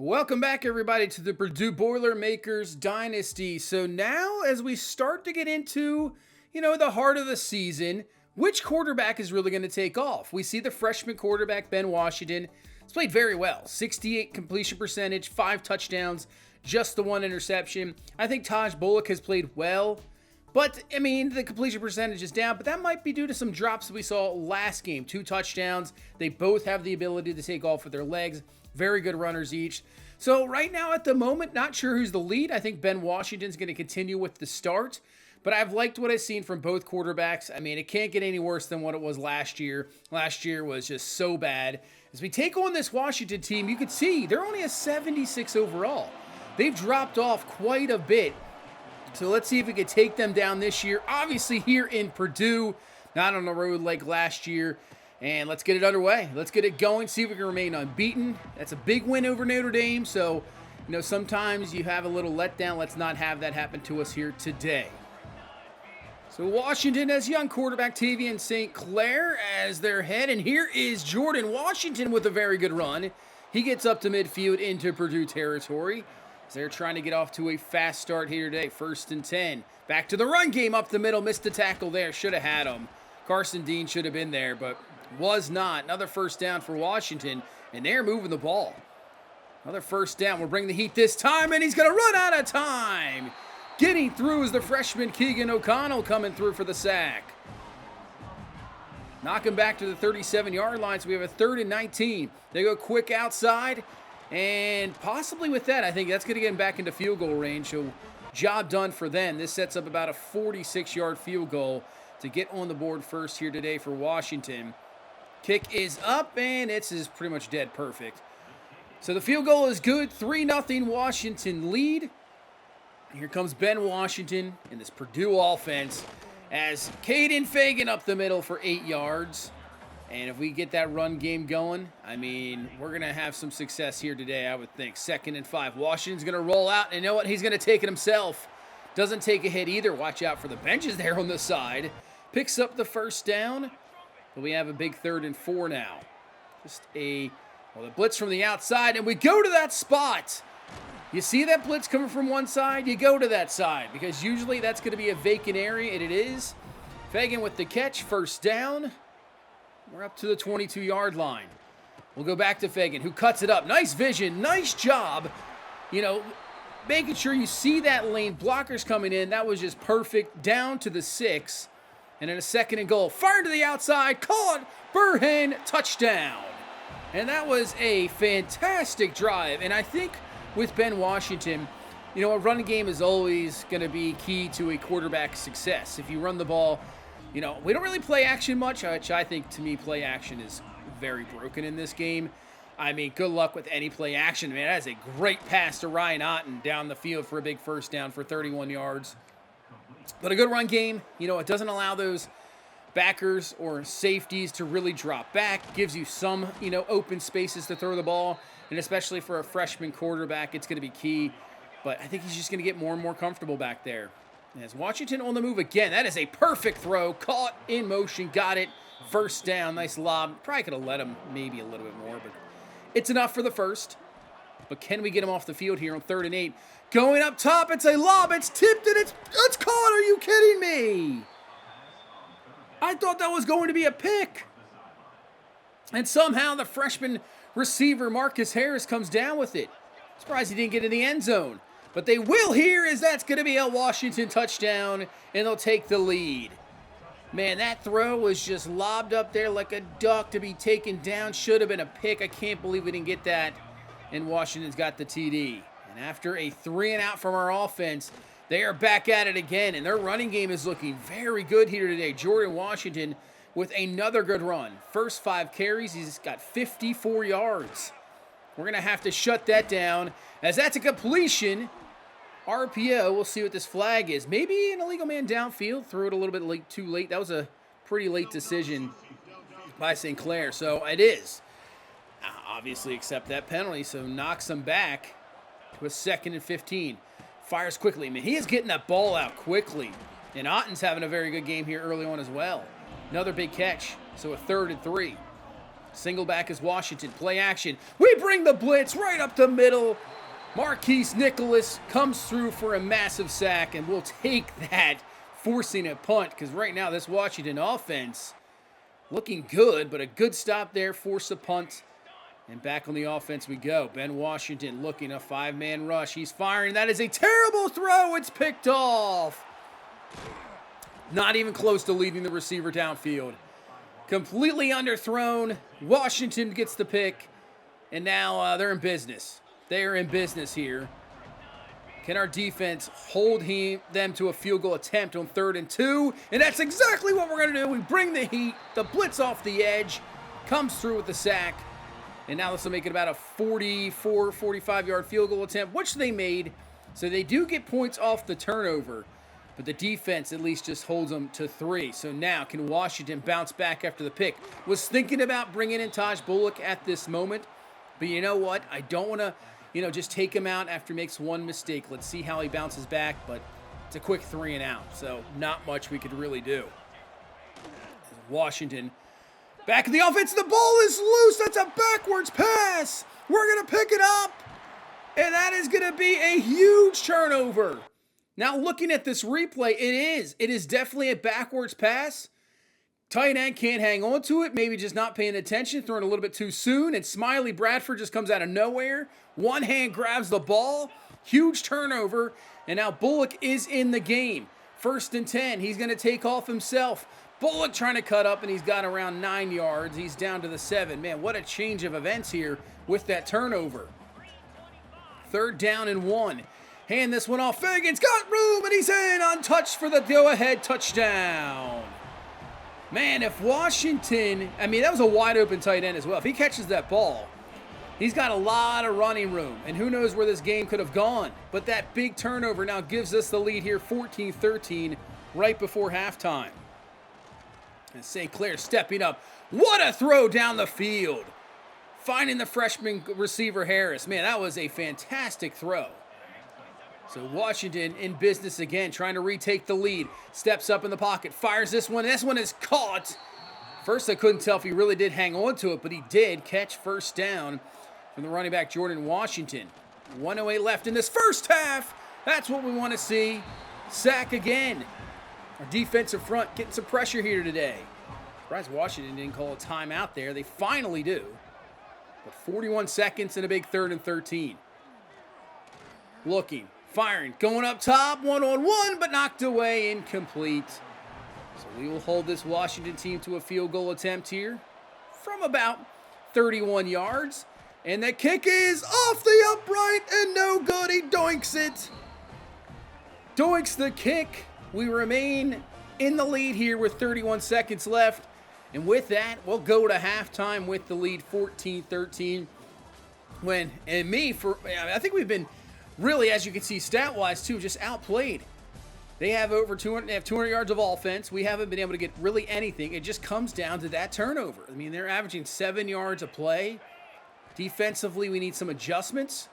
Welcome back, everybody, to the Purdue Boilermakers Dynasty. So now, as we start to get into, the heart of the season, which quarterback is really going to take off? We see the freshman quarterback, Ben Washington, has played very well. 68 completion percentage, 5 touchdowns, just the 1 interception. I think Taj Bullock has played well, but, the completion percentage is down, but that might be due to some drops that we saw last game. 2 touchdowns. They both have the ability to take off with their legs. Very good runners each. So right now at the moment, not sure who's the lead. I think Ben Washington's going to continue with the start, but I've liked what I've seen from both quarterbacks. It can't get any worse than what it was last year. Last year was just so bad. As we take on this Washington team, you can see they're only a 76 overall. They've dropped off quite a bit. So let's see if we can take them down this year. Obviously here in Purdue, not on the road like last year. And let's get it underway. Let's get it going, see if we can remain unbeaten. That's a big win over Notre Dame, so, sometimes you have a little letdown. Let's not have that happen to us here today. So Washington has young quarterback Tavian St. Clair as their head, and here is Jordan Washington with a very good run. He gets up to midfield into Purdue territory as they're trying to get off to a fast start here today. 1st and 10. Back to the run game up the middle. Missed the tackle there. Should have had him. Carson Dean should have been there, but was not. Another first down for Washington, and they're moving the ball. Another first down. We'll bring the heat this time, and he's going to run out of time. Getting through is the freshman Keegan O'Connell coming through for the sack. Knock him back to the 37-yard line, so we have a 3rd and 19. They go quick outside, and possibly with that, I think that's going to get him back into field goal range. So job done for them. This sets up about a 46-yard field goal to get on the board first here today for Washington. Kick is up, and it's pretty much dead perfect. So the field goal is good. 3-0 Washington lead. Here comes Ben Washington in this Purdue offense as Caden Fagan up the middle for 8 yards. And if we get that run game going, we're going to have some success here today, I would think. 2nd and 5. Washington's going to roll out, and you know what? He's going to take it himself. Doesn't take a hit either. Watch out for the benches there on the side. Picks up the first down. But we have a big 3rd and 4 now. The blitz from the outside, and we go to that spot. You see that blitz coming from one side, you go to that side, because usually that's going to be a vacant area, and it is. Fagan with the catch, 1st down. We're up to the 22-yard line. We'll go back to Fagan, who cuts it up. Nice vision, nice job. Making sure you see that lane. Blockers coming in, that was just perfect. Down to the 6. And then a 2nd and goal. Fired to the outside. Caught. Burhan. Touchdown. And that was a fantastic drive. And I think with Ben Washington, a running game is always going to be key to a quarterback's success. If you run the ball, we don't really play action much, which I think, to me, play action is very broken in this game. Good luck with any play action. That is a great pass to Ryan Otten down the field for a big first down for 31 yards. But a good run game, it doesn't allow those backers or safeties to really drop back. Gives you some, open spaces to throw the ball. And especially for a freshman quarterback, it's going to be key. But I think he's just going to get more and more comfortable back there. As Washington on the move again. That is a perfect throw. Caught in motion. Got it. 1st down. Nice lob. Probably could have let him maybe a little bit more. But it's enough for the first. But can we get him off the field here on 3rd and 8? Going up top, it's a lob, it's tipped, and it's caught. Are you kidding me? I thought that was going to be a pick. And somehow the freshman receiver, Marcus Harris, comes down with it. Surprised he didn't get in the end zone. But they will here, as that's going to be a Washington touchdown, and they'll take the lead. Man, that throw was just lobbed up there like a duck to be taken down. Should have been a pick. I can't believe we didn't get that. And Washington's got the TD. And after a 3-and-out from our offense, they are back at it again. And their running game is looking very good here today. Jordan Washington with another good run. First 5 carries, he's got 54 yards. We're going to have to shut that down as that's a completion. RPO, we'll see what this flag is. Maybe an illegal man downfield. Threw it a little bit too late. That was a pretty late decision by St. Clair. So it is. Obviously accept that penalty, so knocks him back to a 2nd and 15. Fires quickly. He is getting that ball out quickly. And Otten's having a very good game here early on as well. Another big catch, so a 3rd and 3. Single back is Washington. Play action. We bring the blitz right up the middle. Marquise Nicholas comes through for a massive sack, and we'll take that, forcing a punt, because right now this Washington offense looking good, but a good stop there, force a punt, and back on the offense we go. Ben Washington looking a 5-man rush. He's firing. That is a terrible throw. It's picked off. Not even close to leading the receiver downfield. Completely underthrown. Washington gets the pick, and now they're in business. They are in business here. Can our defense hold them to a field goal attempt on 3rd and 2? And that's exactly what we're going to do. We bring the heat. The blitz off the edge. Comes through with the sack. And now this will make it about a 44, 45-yard field goal attempt, which they made. So they do get points off the turnover. But the defense at least just holds them to 3. So now can Washington bounce back after the pick? Was thinking about bringing in Taj Bullock at this moment. But you know what? I don't want to, just take him out after he makes one mistake. Let's see how he bounces back. But it's a quick 3 and out. So not much we could really do. Washington back in the offense. The ball is loose. That's a backwards pass. We're going to pick it up. And that is going to be a huge turnover. Now, looking at this replay, it is definitely a backwards pass. Tight end can't hang on to it, maybe just not paying attention, throwing a little bit too soon, and Smiley Bradford just comes out of nowhere. One hand grabs the ball, huge turnover, and now Bullock is in the game. 1st and 10, he's going to take off himself. Bullock trying to cut up, and he's got around 9 yards. He's down to the 7. Man, what a change of events here with that turnover. 3rd down and 1. Hand this one off. Fagan's got room, and he's in, untouched for the go-ahead touchdown. Man, if Washington, that was a wide-open tight end as well. If he catches that ball, he's got a lot of running room, and who knows where this game could have gone. But that big turnover now gives us the lead here, 14-13, right before halftime. And St. Clair stepping up. What a throw down the field. Finding the freshman receiver Harris. Man, that was a fantastic throw. So Washington in business again, trying to retake the lead. Steps up in the pocket, fires this one. This one is caught. First, I couldn't tell if he really did hang on to it, but he did catch 1st down from the running back, Jordan Washington. 1:08 left in this first half. That's what we want to see. Sack again. Our defensive front getting some pressure here today. Surprised Washington didn't call a timeout there. They finally do. But 41 seconds and a big 3rd and 13. Looking. Firing, going up top, 1-on-1, but knocked away, incomplete. So we will hold this Washington team to a field goal attempt here from about 31 yards. And the kick is off the upright and no good. He doinks it. Doinks the kick. We remain in the lead here with 31 seconds left. And with that, we'll go to halftime with the lead 14-13. I think we've been really, as you can see, stat-wise, too, just outplayed. They have over 200, they have 200 yards of offense. We haven't been able to get really anything. It just comes down to that turnover. They're averaging 7 yards a play. Defensively, we need some adjustments,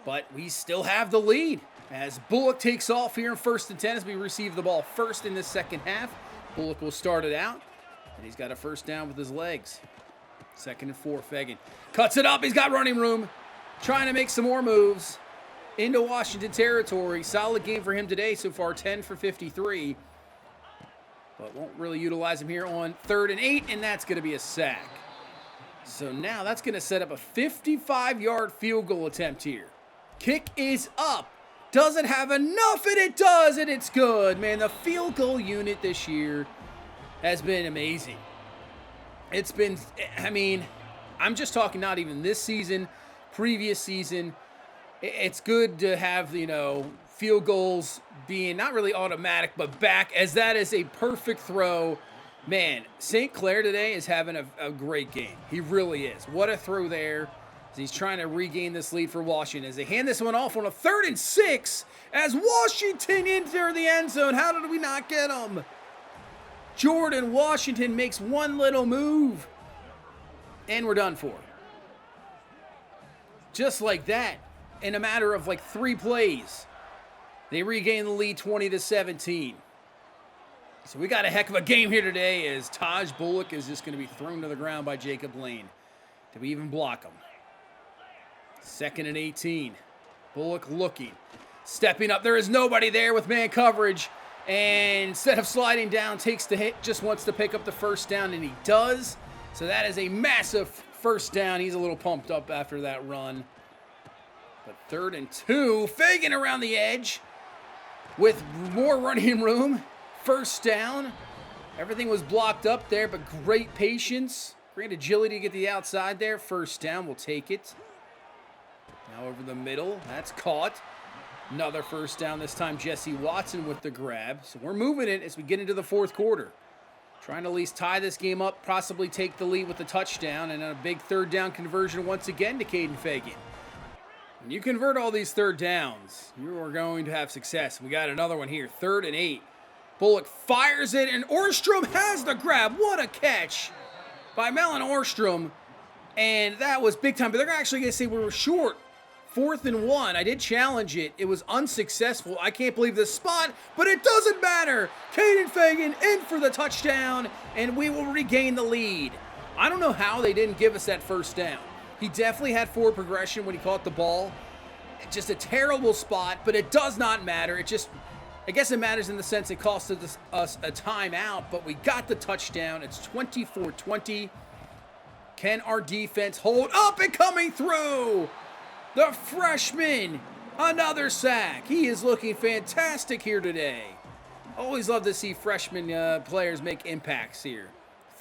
but we still have the lead. As Bullock takes off here in 1st and 10 as we receive the ball first in the second half. Bullock will start it out, and he's got a 1st down with his legs. 2nd and 4, Fagan cuts it up. He's got running room, trying to make some more moves into Washington territory. Solid game for him today so far, 10 for 53. But won't really utilize him here on 3rd and 8, and that's going to be a sack. So now that's going to set up a 55-yard field goal attempt here. Kick is up. Does it have enough? And it does, and it's good. Man, the field goal unit this year has been amazing. It's been, I'm just talking not even this season, previous season. It's good to have, field goals being not really automatic, but back, as that is a perfect throw. Man, St. Clair today is having a great game. He really is. What a throw there. He's trying to regain this lead for Washington as they hand this one off on a 3rd and 6 as Washington enter the end zone. How did we not get him? Jordan Washington makes one little move, and we're done for. Just like that. In a matter of 3 plays, they regain the lead 20-17. So we got a heck of a game here today as Taj Bullock is just going to be thrown to the ground by Jacob Lane. Did we even block him? 2nd and 18. Bullock looking. Stepping up. There is nobody there with man coverage. And instead of sliding down, takes the hit, just wants to pick up the first down, and he does. So that is a massive first down. He's a little pumped up after that run. But 3rd and 2. Fagan around the edge with more running room. First down. Everything was blocked up there, but great patience. Great agility to get the outside there. First down, we'll take it. Now over the middle. That's caught. Another first down, this time Jesse Watson with the grab. So we're moving it as we get into the 4th quarter. Trying to at least tie this game up, possibly take the lead with the touchdown, and a big 3rd down conversion once again to Caden Fagan. When you convert all these 3rd downs, you are going to have success. We got another one here, 3rd and 8. Bullock fires it, and Orstrom has the grab. What a catch by Mellon Orstrom. And that was big time, but they're actually going to say we were short. 4th and 1. I did challenge it. It was unsuccessful. I can't believe this spot, but it doesn't matter. Caden Fagan in for the touchdown, and we will regain the lead. I don't know how they didn't give us that first down. He definitely had forward progression when he caught the ball. Just a terrible spot, but it does not matter. I guess it matters in the sense it costed us a timeout, but we got the touchdown. It's 24-20. Can our defense hold up and coming through? The freshman, another sack. He is looking fantastic here today. Always love to see freshman players make impacts here.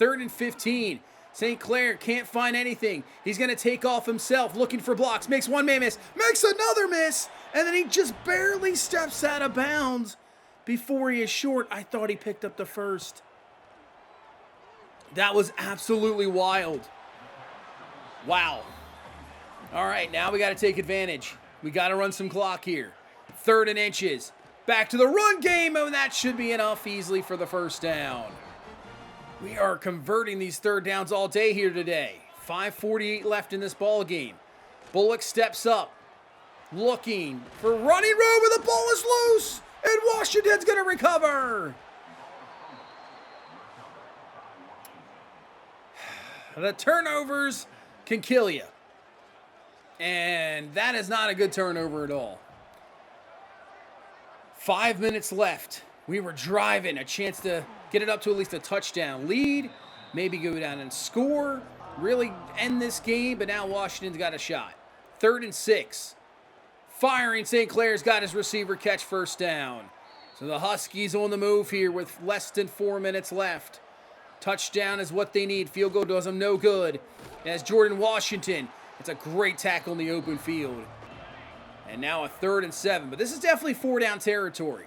3rd and 15. St. Clair can't find anything. He's going to take off himself, looking for blocks. Makes one man miss, makes another miss, and then he just barely steps out of bounds before he is short. I thought he picked up the first. That was absolutely wild. Wow. All right, now we got to take advantage. We got to run some clock here. 3rd and inches. Back to the run game, and that should be enough easily for the first down. We are converting these 3rd downs all day here today. 5:48 left in this ball game. Bullock steps up, looking for running room, and the ball is loose, and Washington's going to recover. The turnovers can kill you. And that is not a good turnover at all. 5 minutes left. We were driving, a chance to get it up to at least a touchdown lead, maybe go down and score, really end this game, but now Washington's got a shot. 3rd and 6. Firing, St. Clair's got his receiver catch first down. So the Huskies on the move here with less than 4 minutes left. Touchdown is what they need. Field goal does them no good. As Jordan Washington, it's a great tackle in the open field. And now a 3rd and 7. But this is definitely 4-down territory.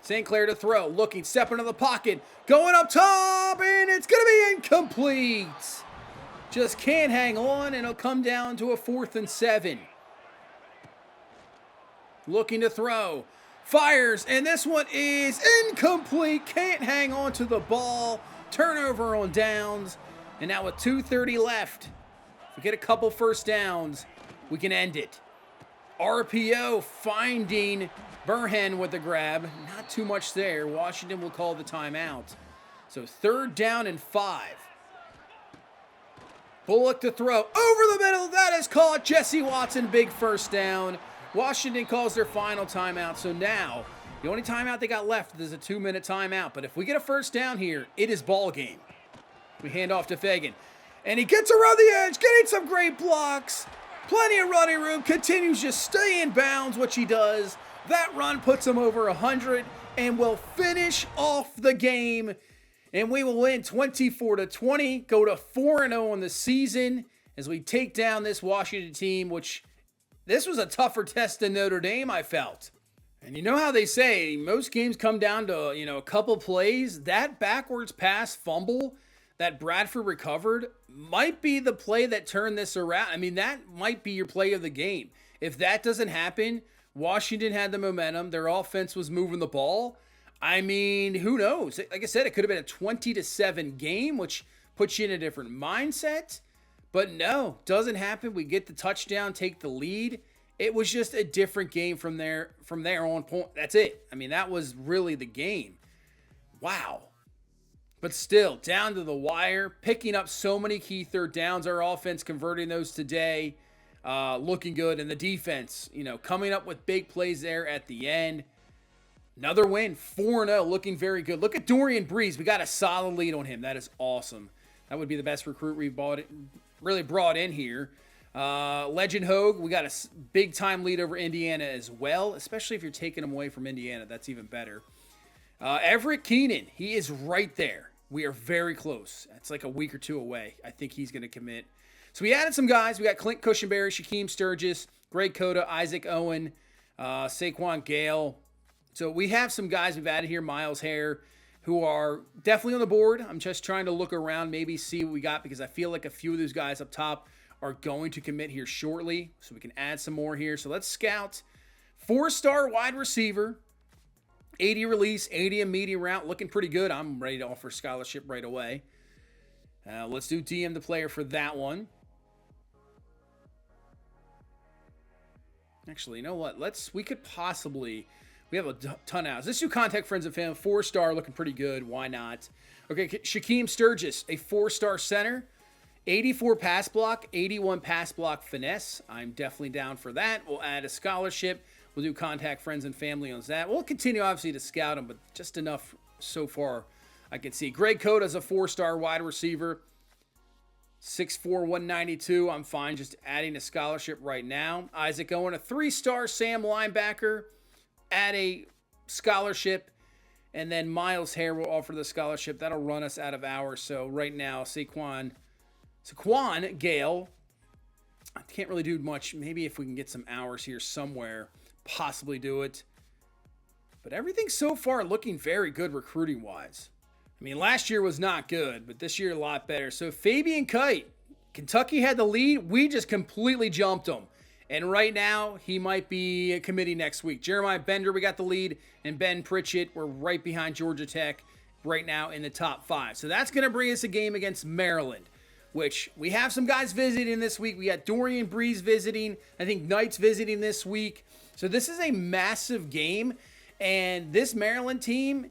St. Clair to throw. Looking, step into the pocket. Going up top, and it's going to be incomplete. Just can't hang on, and it'll come down to a 4th and 7. Looking to throw. Fires, and this one is incomplete. Can't hang on to the ball. Turnover on downs. And now with 2:30 left. If we get a couple first downs, we can end it. RPO finding Burhan with the grab. Not too much there. Washington will call the timeout. So 3rd down and 5. Bullock to throw. Over the middle. That is caught. Jesse Watson, big first down. Washington calls their final timeout. So now, the only timeout they got left is a 2-minute timeout. But if we get a first down here, it is ball game. We hand off to Fagan. And he gets around the edge, getting some great blocks. Plenty of running room. Continues just stay in bounds, which he does. That run puts him over 100 and will finish off the game. And we will win 24-20, go to 4-0 on the season as we take down this Washington team, which this was a tougher test than Notre Dame, I felt. And you know how they say most games come down to, a couple plays. That backwards pass fumble that Bradford recovered might be the play that turned this around. I mean, that might be your play of the game. If that doesn't happen, Washington had the momentum. Their offense was moving the ball. I mean, who knows? Like I said, it could have been a 20-7 game, which puts you in a different mindset. But no, doesn't happen. We get the touchdown, take the lead. It was just a different game from there on point. That's it. I mean, that was really the game. Wow. But still, down to the wire, picking up so many key third downs. Our offense converting those today, looking good. And the defense, coming up with big plays there at the end. Another win, 4-0, looking very good. Look at Dorian Breeze. We got a solid lead on him. That is awesome. That would be the best recruit we've really brought in here. Legend Hogue, we got a big-time lead over Indiana as well, especially if you're taking them away from Indiana. That's even better. Everett Keenan, he is right there. We are very close. It's like a week or two away. I think he's going to commit. So we added some guys. We got Clint Cushenberry, Shaquem Sturgis, Greg Cota, Isaac Owen, Saquon Gale. So we have some guys we've added here, Miles Hare, who are definitely on the board. I'm just trying to look around, maybe see what we got, because I feel like a few of those guys up top are going to commit here shortly. So we can add some more here. So let's scout. 4-star wide receiver. 80 release, 80 immediate route, looking pretty good. I'm ready to offer scholarship right away. Let's do DM the player for that one. Actually, you know what? We have a ton of outs. Let's do contact friends and family. 4-star, looking pretty good. Why not? Okay, Shaquem Sturgis, a 4-star center. 84 pass block, 81 pass block finesse. I'm definitely down for that. We'll add a scholarship. We'll do contact friends and family on that. We'll continue, obviously, to scout them, but just enough so far I can see. Greg Cota is a 4-star wide receiver. 6'4", 192. I'm fine just adding a scholarship right now. Isaac Owen, a 3-star Sam linebacker. Add a scholarship. And then Miles Hare will offer the scholarship. That'll run us out of hours. So right now, Saquon Gale. I can't really do much. Maybe if we can get some hours here somewhere, possibly do it. But everything so far looking very good recruiting-wise. I mean, last year was not good, but this year a lot better. So Fabian Kite, Kentucky had the lead. We just completely jumped him. And right now, he might be committing next week. Jeremiah Bender, we got the lead. And Ben Pritchett, we're right behind Georgia Tech right now in the top 5. So that's going to bring us a game against Maryland, which we have some guys visiting this week. We got Dorian Breeze visiting. I think Knight's visiting this week. So this is a massive game. And this Maryland team,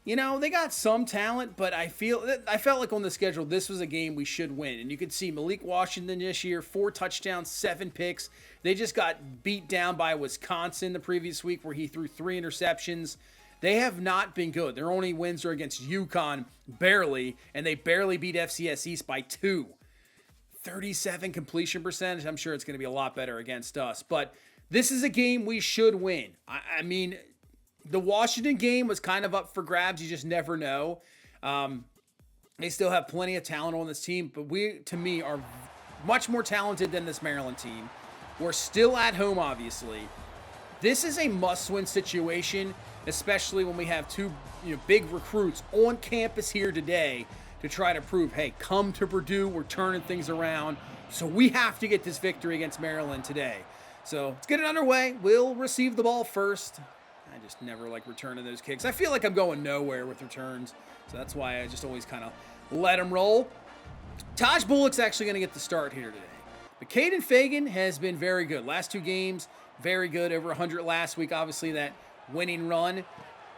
they got some talent, but I felt like on the schedule, this was a game we should win. And you could see Malik Washington this year, 4 touchdowns, 7 picks. They just got beat down by Wisconsin the previous week where he threw 3 interceptions. They have not been good. Their only wins are against UConn, barely, and they barely beat FCS East by 2. 37 completion percentage. I'm sure it's going to be a lot better against us. But this is a game we should win. I mean, the Washington game was kind of up for grabs. You just never know. They still have plenty of talent on this team, but we, to me, are much more talented than this Maryland team. We're still at home, obviously. This is a must-win situation, especially when we have 2 big recruits on campus here today to try to prove, hey, come to Purdue. We're turning things around. So we have to get this victory against Maryland today. So let's get it underway. We'll receive the ball first. I just never like returning those kicks. I feel like I'm going nowhere with returns. So that's why I just always kind of let them roll. Taj Bullock's actually going to get the start here today. But Caden Fagan has been very good. Last 2 games, very good. Over 100 last week. Obviously, that winning run.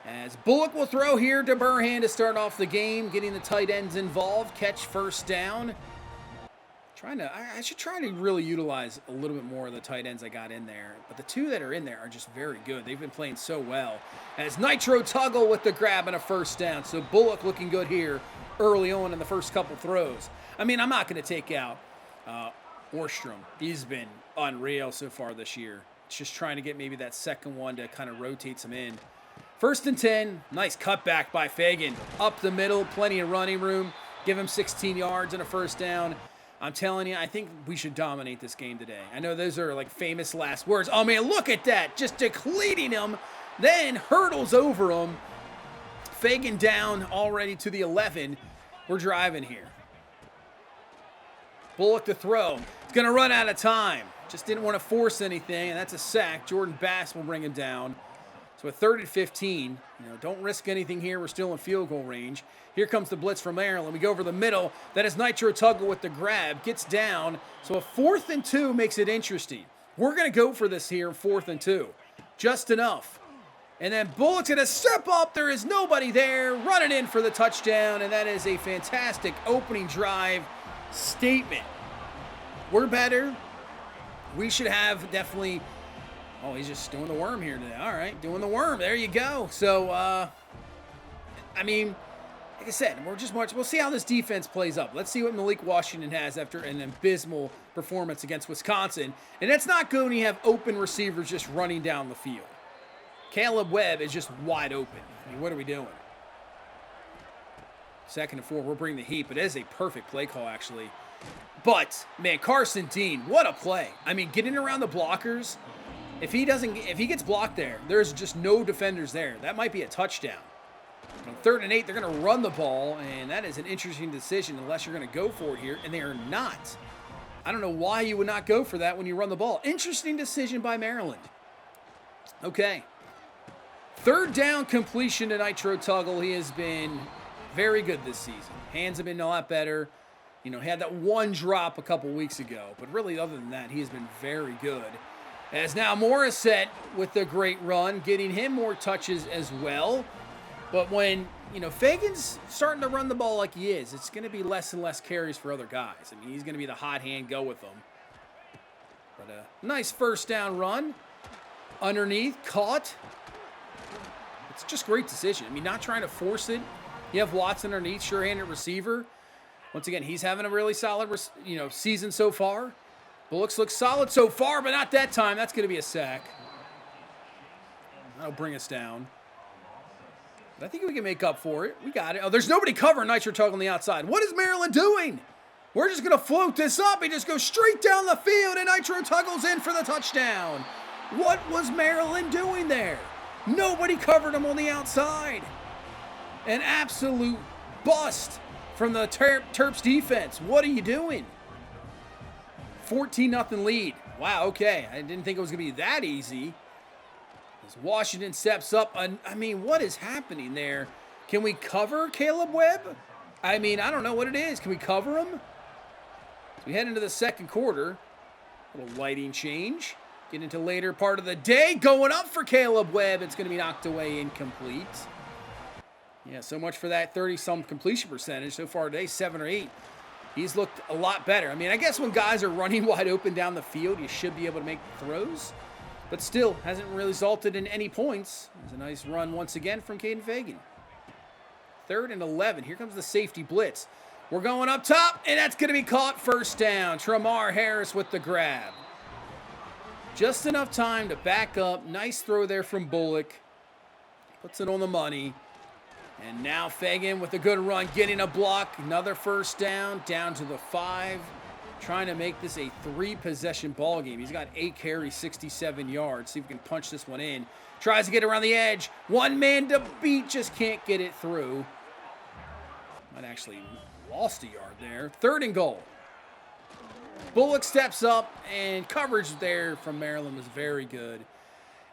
As Bullock will throw here to Burhan to start off the game. Getting the tight ends involved. Catch first down. I should try to really utilize a little bit more of the tight ends I got in there. But the 2 that are in there are just very good. They've been playing so well. As Nitro Tuggle with the grab and a first down. So Bullock looking good here early on in the first couple throws. I mean, I'm not going to take out Orstrom. He's been unreal so far this year. It's just trying to get maybe that second one to kind of rotate some in. 1st and 10. Nice cutback by Fagan. Up the middle. Plenty of running room. Give him 16 yards and a first down. I'm telling you, I think we should dominate this game today. I know those are like famous last words. Oh, man, look at that. Just depleting him. Then hurdles over him. Fagan down already to the 11. We're driving here. Bullock to throw. He's going to run out of time. Just didn't want to force anything, and that's a sack. Jordan Bass will bring him down. So a 3rd and 15. Don't risk anything here. We're still in field goal range. Here comes the blitz from Maryland. We go over the middle. That is Nitro Tuggle with the grab. Gets down. So a 4th and 2 makes it interesting. We're going to go for this here, 4th and 2. Just enough. And then Bullock's going to step up. There is nobody there. Running in for the touchdown. And that is a fantastic opening drive statement. We're better. We should have definitely... Oh, he's just doing the worm here today. All right, doing the worm. There you go. So, I mean, like I said, we'll see how this defense plays up. Let's see what Malik Washington has after an abysmal performance against Wisconsin. And it's not good when you have open receivers just running down the field. Caleb Webb is just wide open. I mean, what are we doing? 2nd and 4, we're bringing the heat, but it is a perfect play call, actually. But, man, Carson Dean, what a play. I mean, getting around the blockers, if he gets blocked there, there's just no defenders there. That might be a touchdown. On 3rd and 8, they're going to run the ball, and that is an interesting decision unless you're going to go for it here, and they are not. I don't know why you would not go for that when you run the ball. Interesting decision by Maryland. Okay. 3rd down completion to Nitro Tuggle. He has been very good this season. Hands have been a lot better. You know, he had that one drop a couple weeks ago. But really, other than that, he has been very good. As now Morissette with the great run, getting him more touches as well. But when, you know, Fagan's starting to run the ball like he is, it's going to be less and less carries for other guys. I mean, he's going to be the hot hand, go with them. But a nice 1st down run. Underneath, caught. It's just great decision. I mean, not trying to force it. You have Watson underneath, sure-handed receiver. Once again, he's having a really solid, season so far. Bullocks looks solid so far, but not that time. That's going to be a sack. That'll bring us down. But I think we can make up for it. We got it. Oh, there's nobody covering Nitro Tuggle on the outside. What is Maryland doing? We're just going to float this up. He just goes straight down the field, and Nitro Tuggle's in for the touchdown. What was Maryland doing there? Nobody covered him on the outside. An absolute bust from the Terps defense. What are you doing? 14-0 lead. Wow, okay. I didn't think it was going to be that easy. As Washington steps up. I mean, what is happening there? Can we cover Caleb Webb? I mean, I don't know what it is. Can we cover him? As we head into the 2nd quarter. A little lighting change. Get into later part of the day. Going up for Caleb Webb. It's going to be knocked away, incomplete. Yeah, so much for that 30-some completion percentage. So far today, 7 or 8. He's looked a lot better. I mean, I guess when guys are running wide open down the field, you should be able to make throws. But still, hasn't really resulted in any points. There's a nice run once again from Caden Fagan. 3rd and 11. Here comes the safety blitz. We're going up top, and that's going to be caught. 1st down. Tramar Harris with the grab. Just enough time to back up. Nice throw there from Bullock. Puts it on the money. And now Fagan with a good run, getting a block. Another 1st down to the 5. Trying to make this a 3-possession ball game. He's got 8 carries, 67 yards. See if we can punch this one in. Tries to get around the edge. One man to beat, just can't get it through. Might actually lost a yard there. 3rd and goal. Bullock steps up, and coverage there from Maryland was very good.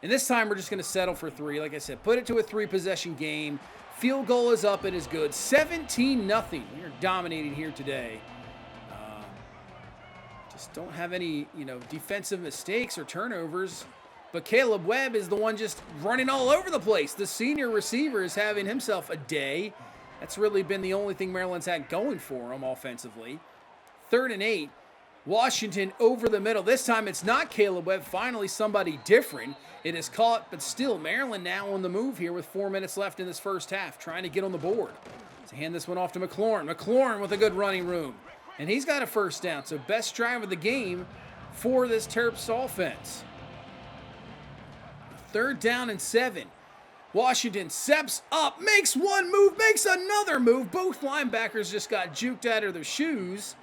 And this time we're just going to settle for 3. Like I said, put it to a 3-possession game. Field goal is up. It is good. 17-0. We are dominating here today. Just don't have any, defensive mistakes or turnovers. But Caleb Webb is the one just running all over the place. The senior receiver is having himself a day. That's really been the only thing Maryland's had going for him offensively. 3rd and 8. Washington over the middle. This time it's not Caleb Webb. Finally somebody different. It is caught, but still Maryland now on the move here with 4 minutes left in this 1st half, trying to get on the board. So hand this one off to McLaurin. McLaurin with a good running room. And he's got a 1st down. So best drive of the game for this Terps offense. 3rd down and 7. Washington steps up, makes one move, makes another move. Both linebackers just got juked out of their shoes.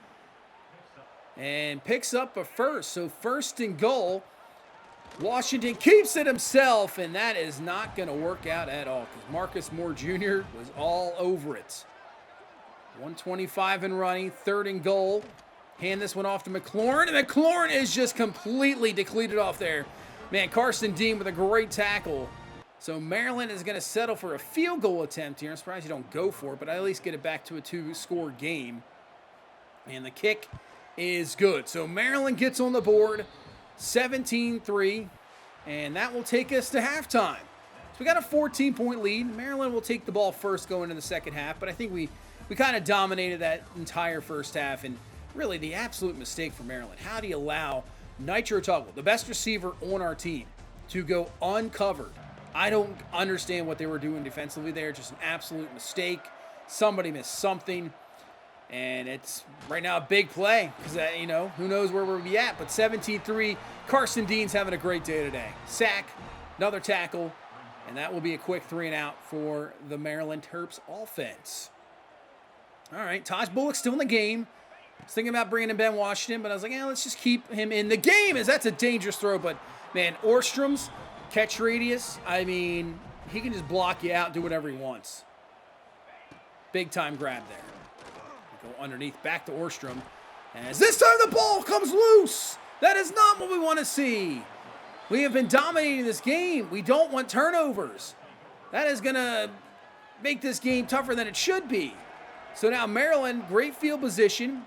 And picks up a 1st. So 1st and goal. Washington keeps it himself, and that is not going to work out at all because Marcus Moore Jr. was all over it. 125 and running, 3rd and goal. Hand this one off to McLaurin, and McLaurin is just completely depleted off there. Man, Carson Dean with a great tackle. So Maryland is going to settle for a field goal attempt here. I'm surprised you don't go for it, but at least get it back to a 2-score game. And the kick is good. So Maryland gets on the board, 17-3, and that will take us to halftime. we got a 14-point lead. Maryland will take the ball first going into the second half, but I think we kind of dominated that entire first half, and really the absolute mistake for Maryland. How do you allow Nitro Tuggle, the best receiver on our team, to go uncovered? I don't understand what they were doing defensively there. Just an absolute mistake. Somebody missed something. And it's right now a big play because, who knows where we'll be at. But 17-3, Carson Dean's having a great day today. Sack, another tackle, and that will be a quick 3-and-out for the Maryland Terps offense. All right, Taj Bullock's still in the game. I was thinking about bringing in Ben Washington, but I was like, let's just keep him in the game, as that's a dangerous throw. But, man, Orstrom's catch radius, he can just block you out, do whatever he wants. Big-time grab there. Go underneath, back to Orstrom. As this time the ball comes loose. That is not what we want to see. We have been dominating this game. We don't want turnovers. That is going to make this game tougher than it should be. So now Maryland, great field position.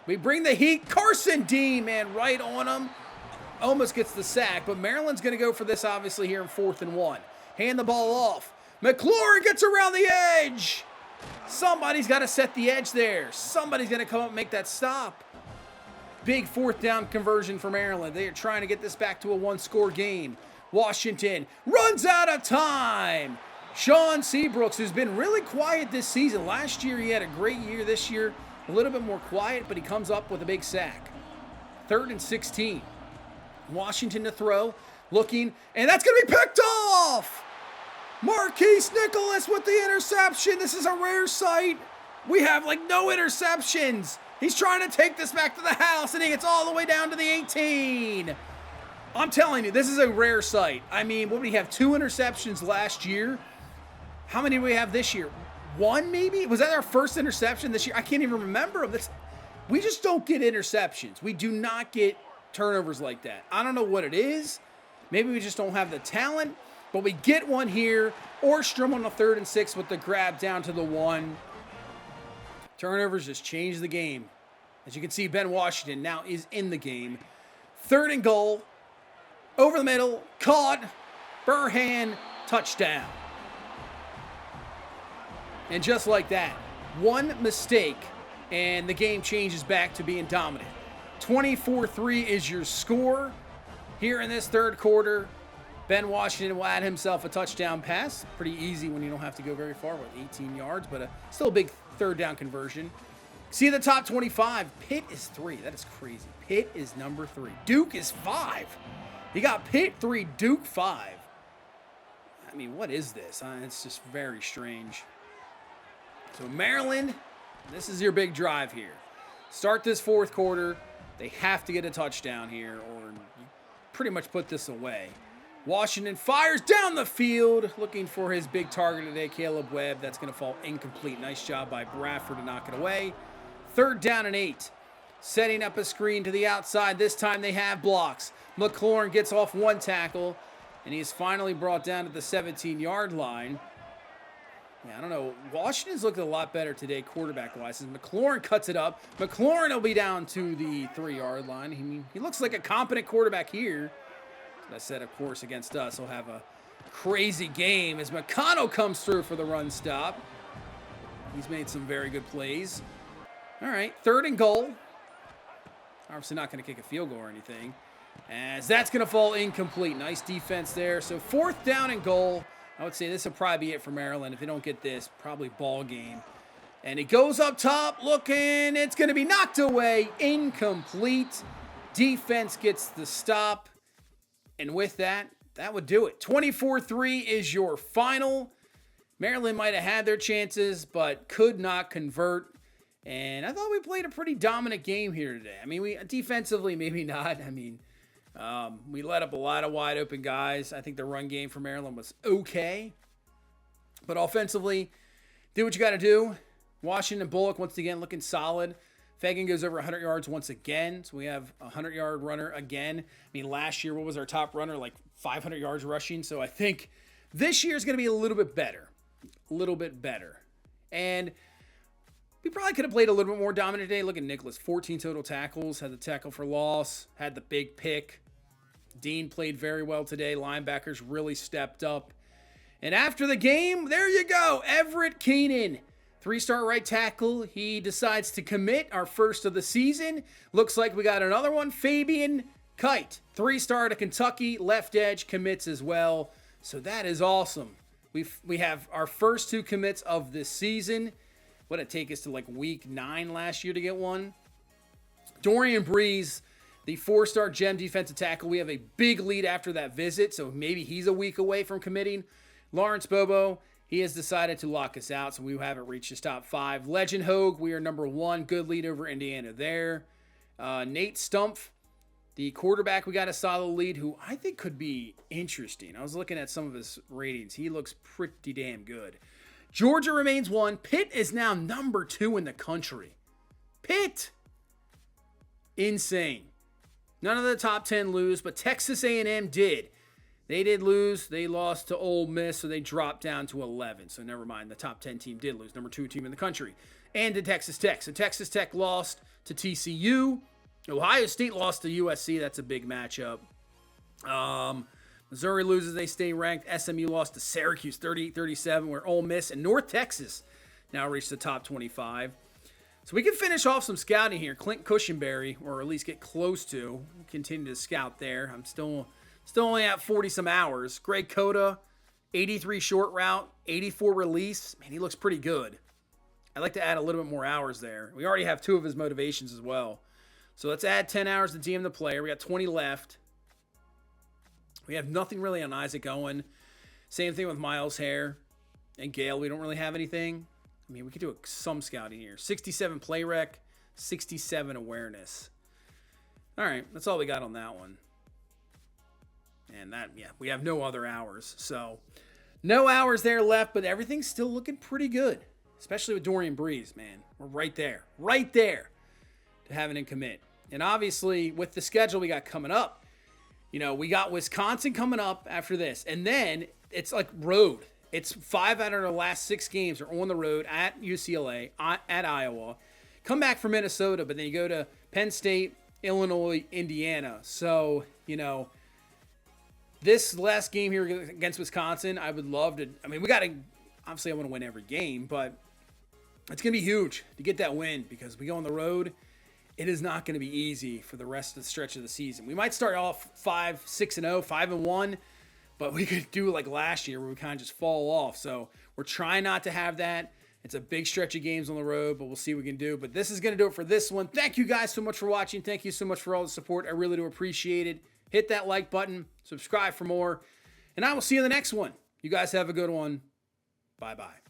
We bring the heat. Carson Dean, man, right on him. Almost gets the sack, but Maryland's going to go for this, obviously, here in 4th and 1. Hand the ball off. McLaurin gets around the edge. Somebody's got to set the edge there. Somebody's going to come up and make that stop. Big 4th down conversion for Maryland. They are trying to get this back to a 1-score game. Washington runs out of time. Sean Seabrooks, who's been really quiet this season. Last year he had a great year. This year a little bit more quiet, but he comes up with a big sack. 3rd and 16. Washington to throw. Looking, and that's going to be picked off. Marquise Nicholas with the interception. This is a rare sight. We have no interceptions. He's trying to take this back to the house, and he gets all the way down to the 18. I'm telling you, this is a rare sight. What did we have? 2 interceptions last year. How many do we have this year? 1 maybe? Was that our first interception this year? I can't even remember. We just don't get interceptions. We do not get turnovers like that. I don't know what it is. Maybe we just don't have the talent. But we get one here. Orstrom on the 3rd and 6 with the grab down to the 1. Turnovers just change the game. As you can see, Ben Washington now is in the game. 3rd and goal. Over the middle. Caught. Burhan. Touchdown. And just like that, one mistake, and the game changes back to being dominant. 24-3 is your score here in this 3rd quarter. Ben Washington will add himself a touchdown pass. Pretty easy when you don't have to go very far with 18 yards, but still a big 3rd down conversion. See the top 25. Pitt is 3. That is crazy. Pitt is number 3. Duke is 5. You got Pitt 3, Duke 5. What is this? It's just very strange. So Maryland, this is your big drive here. Start this 4th quarter. They have to get a touchdown here, or you pretty much put this away. Washington fires down the field, looking for his big target today, Caleb Webb. That's going to fall incomplete. Nice job by Bradford to knock it away. 3rd down and 8. Setting up a screen to the outside. This time they have blocks. McLaurin gets off 1 tackle, and he's finally brought down to the 17-yard line. I don't know. Washington's looked a lot better today quarterback-wise. As McLaurin cuts it up. McLaurin will be down to the 3-yard line. He looks like a competent quarterback here. As I said, of course, against us, he'll have a crazy game as McConnell comes through for the run stop. He's made some very good plays. All right, 3rd and goal. Obviously not going to kick a field goal or anything, as that's going to fall incomplete. Nice defense there. So 4th down and goal. I would say this will probably be it for Maryland. If they don't get this, probably ball game. And it goes up top, looking. It's going to be knocked away. Incomplete. Defense gets the stop. And with that, that would do it. 24-3 is your final. Maryland might have had their chances, but could not convert. And I thought we played a pretty dominant game here today. We defensively, maybe not. We let up a lot of wide open guys. I think the run game for Maryland was okay. But offensively, do what you got to do. Washington Bullock, once again, looking solid. Fagan goes over 100 yards once again. So we have a 100-yard runner again. Last year, what was our top runner? 500 yards rushing. So I think this year is going to be a little bit better. A little bit better. And we probably could have played a little bit more dominant today. Look at Nicholas, 14 total tackles, had the tackle for loss, had the big pick. Dean played very well today. Linebackers really stepped up. And after the game, there you go, Everett Keenan. 3-star right tackle. He decides to commit, our first of the season. Looks like we got another one. Fabian Kite, 3-star to Kentucky. Left edge commits as well. So that is awesome. We have our first 2 commits of this season. What did it take us to like week 9 last year to get one? Dorian Breeze, the 4-star gem defensive tackle. We have a big lead after that visit, so maybe he's a week away from committing. Lawrence Bobo, he has decided to lock us out, so we haven't reached his top 5. Legend Hogue, we are number 1. Good lead over Indiana there. Nate Stumpf, the quarterback, we got a solid lead who I think could be interesting. I was looking at some of his ratings. He looks pretty damn good. Georgia remains 1. Pitt is now number 2 in the country. Pitt! Insane. None of the top 10 lose, but Texas A&M did. They did lose. They lost to Ole Miss, so they dropped down to 11. So never mind. The top 10 team did lose. Number 2 team in the country. And to Texas Tech. So Texas Tech lost to TCU. Ohio State lost to USC. That's a big matchup. Missouri loses. They stay ranked. SMU lost to Syracuse 38-37, where Ole Miss and North Texas now reach the top 25. So we can finish off some scouting here. Clint Cushenberry, or at least get close to. Continue to scout there. I'm still only at 40-some hours. Greg Cota, 83 short route, 84 release. Man, he looks pretty good. I'd like to add a little bit more hours there. We already have 2 of his motivations as well. So let's add 10 hours to DM the player. We got 20 left. We have nothing really on Isaac Owen. Same thing with Miles Hare and Gale. We don't really have anything. I mean, we could do some scouting here. 67 play rec, 67 awareness. All right, that's all we got on that one. And that, yeah, we have no other hours. So no hours there left, but everything's still looking pretty good, especially with Dorian Breeze, man. We're right there to having him commit. And obviously, with the schedule we got coming up, you know, we got Wisconsin coming up after this. And then it's like road. It's 5 out of the last 6 games are on the road at UCLA, at Iowa. Come back from Minnesota, but then you go to Penn State, Illinois, Indiana. So, you know, this last game here against Wisconsin, I would love to. I mean, we got to, obviously, I want to win every game, but it's going to be huge to get that win because we go on the road. It is not going to be easy for the rest of the stretch of the season. We might start off 5-6-0, 5-1. But we could do like last year where we kind of just fall off. So we're trying not to have that. It's a big stretch of games on the road, but we'll see what we can do. But this is going to do it for this one. Thank you guys so much for watching. Thank you so much for all the support. I really do appreciate it. Hit that like button. Subscribe for more. And I will see you in the next one. You guys have a good one. Bye-bye.